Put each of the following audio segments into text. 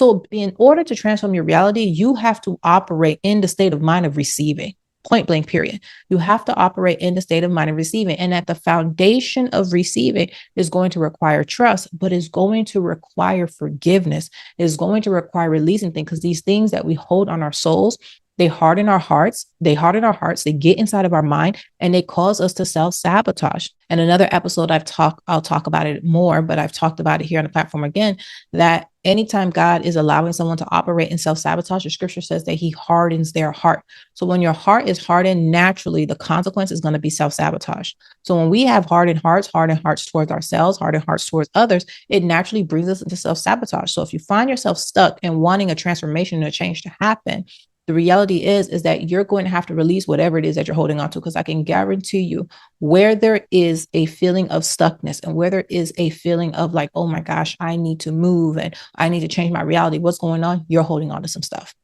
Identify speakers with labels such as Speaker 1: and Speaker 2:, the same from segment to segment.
Speaker 1: So in order to transform your reality, you have to operate in the state of mind of receiving. Point blank, period. You have to operate in the state of mind of receiving. And at the foundation of receiving is going to require trust, but is going to require forgiveness, is going to require releasing things, because these things that we hold on our souls, they harden our hearts. They get inside of our mind, and they cause us to self-sabotage. And another episode I'll talk about it more, but I've talked about it here on the platform again, that anytime God is allowing someone to operate in self-sabotage, the scripture says that he hardens their heart. So when your heart is hardened, naturally, the consequence is going to be self-sabotage. So when we have hardened hearts towards ourselves, hardened hearts towards others, it naturally brings us into self-sabotage. So if you find yourself stuck and wanting a transformation and a change to happen, the reality is that you're going to have to release whatever it is that you're holding on to, because I can guarantee you, where there is a feeling of stuckness and where there is a feeling of like, oh my gosh, I need to move and I need to change my reality, what's going on? You're holding on to some stuff.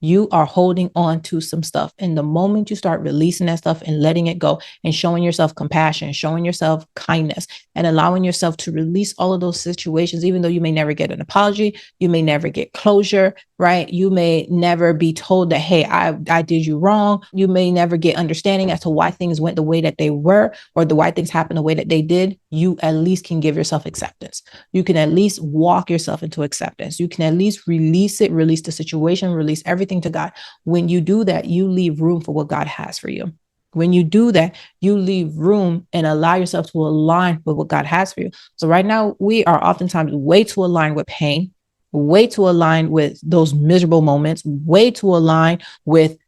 Speaker 1: You are holding on to some stuff. And the moment you start releasing that stuff and letting it go and showing yourself compassion, showing yourself kindness, and allowing yourself to release all of those situations, even though you may never get an apology, you may never get closure, right? You may never be told that, hey, I did you wrong. You may never get understanding as to why things went the way that they were, or why things happened the way that they did. You at least can give yourself acceptance. You can at least walk yourself into acceptance. You can at least release it, release the situation, release everything to God. When you do that, you leave room for what God has for you. When you do that, you leave room and allow yourself to align with what God has for you. So right now, we are oftentimes way too aligned with pain, way too aligned with those miserable moments, way too aligned with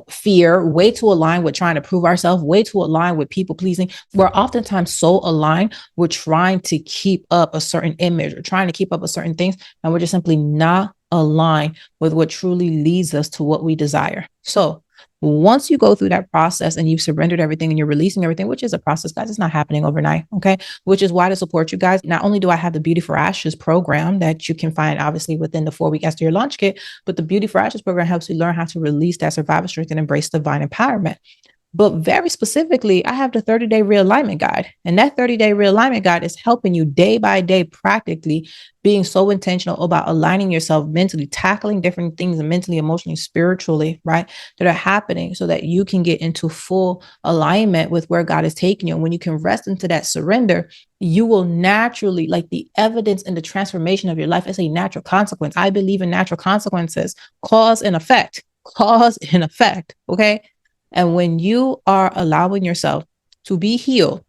Speaker 1: fear, way too aligned with trying to prove ourselves, way too aligned with people pleasing. We're oftentimes so aligned with trying to keep up a certain image or trying to keep up with certain things, and we're just simply not aligned with what truly leads us to what we desire. So once you go through that process and you've surrendered everything and you're releasing everything, which is a process, guys, it's not happening overnight. Okay. Which is why, to support you guys, not only do I have the Beauty for Ashes program that you can find obviously within the 4-week Esther Year Launch Kit, but the Beauty for Ashes program helps you learn how to release that survival strength and embrace divine empowerment. But very specifically, I have the 30-day realignment guide. And that 30-day realignment guide is helping you day by day, practically being so intentional about aligning yourself mentally, tackling different things mentally, emotionally, spiritually, right, that are happening so that you can get into full alignment with where God is taking you. And when you can rest into that surrender, you will naturally, like the evidence in the transformation of your life is a natural consequence. I believe in natural consequences, cause and effect, okay? And when you are allowing yourself to be healed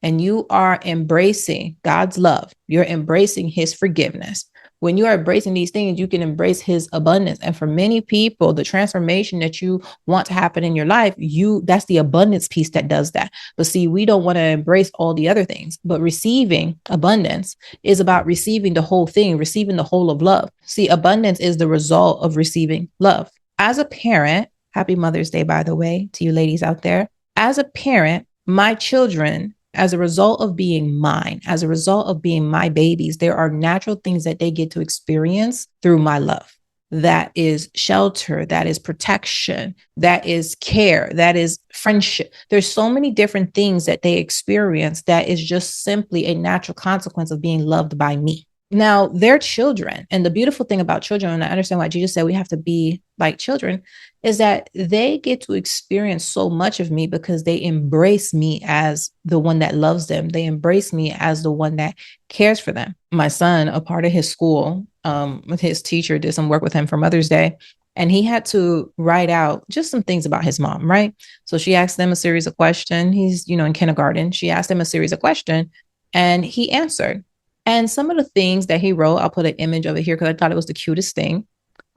Speaker 1: and you are embracing God's love, you're embracing his forgiveness. When you are embracing these things, you can embrace his abundance. And for many people, the transformation that you want to happen in your life, that's the abundance piece that does that. But see, we don't want to embrace all the other things, but receiving abundance is about receiving the whole thing, receiving the whole of love. See, abundance is the result of receiving love. As a parent, happy Mother's Day, by the way, to you ladies out there. As a parent, my children, as a result of being mine, as a result of being my babies, there are natural things that they get to experience through my love. That is shelter, that is protection, that is care, that is friendship. There's so many different things that they experience that is just simply a natural consequence of being loved by me. Now, they're children. And the beautiful thing about children, and I understand why Jesus said we have to be like children, is that they get to experience so much of me because they embrace me as the one that loves them. They embrace me as the one that cares for them. My son, a part of his school, with his teacher, did some work with him for Mother's Day. And he had to write out just some things about his mom, right? So she asked them a series of questions. He's, in kindergarten. She asked him a series of questions and he answered. And some of the things that he wrote, I'll put an image of it here because I thought it was the cutest thing.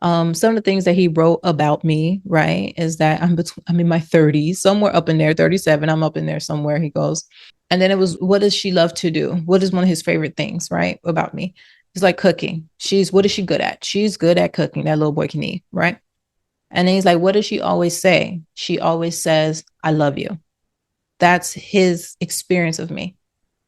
Speaker 1: Some of the things that he wrote about me, right, is that I'm in my 30s, somewhere up in there, 37. I'm up in there somewhere, he goes. And then it was, what does she love to do? What is one of his favorite things, right, about me? It's like cooking. What is she good at? She's good at cooking. That little boy can eat, right? And then he's like, what does she always say? She always says, I love you. That's his experience of me.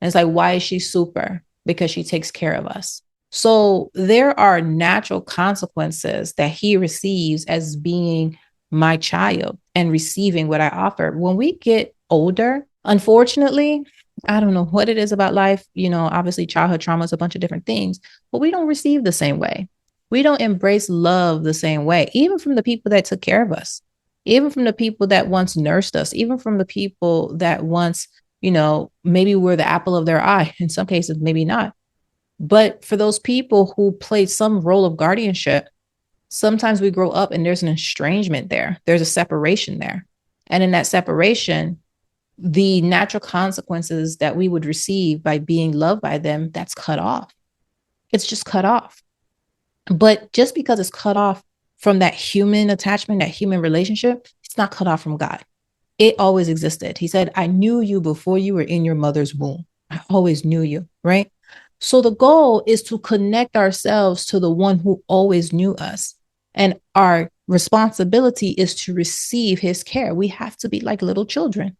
Speaker 1: And it's like, why is she super? Because she takes care of us. So there are natural consequences that he receives as being my child and receiving what I offer. When we get older, unfortunately, I don't know what it is about life. Obviously childhood trauma is a bunch of different things, but we don't receive the same way. We don't embrace love the same way, even from the people that took care of us, even from the people that once nursed us, even from the people that once, maybe were the apple of their eye. In some cases, maybe not. But for those people who played some role of guardianship, sometimes we grow up and there's an estrangement there. There's a separation there. And in that separation, the natural consequences that we would receive by being loved by them, that's cut off. It's just cut off. But just because it's cut off from that human attachment, that human relationship, it's not cut off from God. It always existed. He said, I knew you before you were in your mother's womb. I always knew you, right? So the goal is to connect ourselves to the one who always knew us. And our responsibility is to receive his care. We have to be like little children.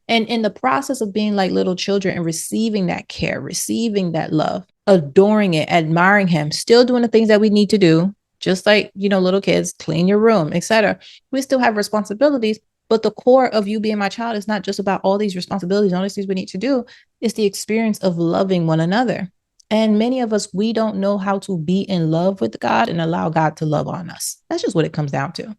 Speaker 1: And in the process of being like little children and receiving that care, receiving that love, adoring it, admiring him, still doing the things that we need to do, just like, little kids, clean your room, etc. We still have responsibilities, but the core of you being my child is not just about all these responsibilities, all these things we need to do. It's the experience of loving one another. And many of us, we don't know how to be in love with God and allow God to love on us. That's just what it comes down to.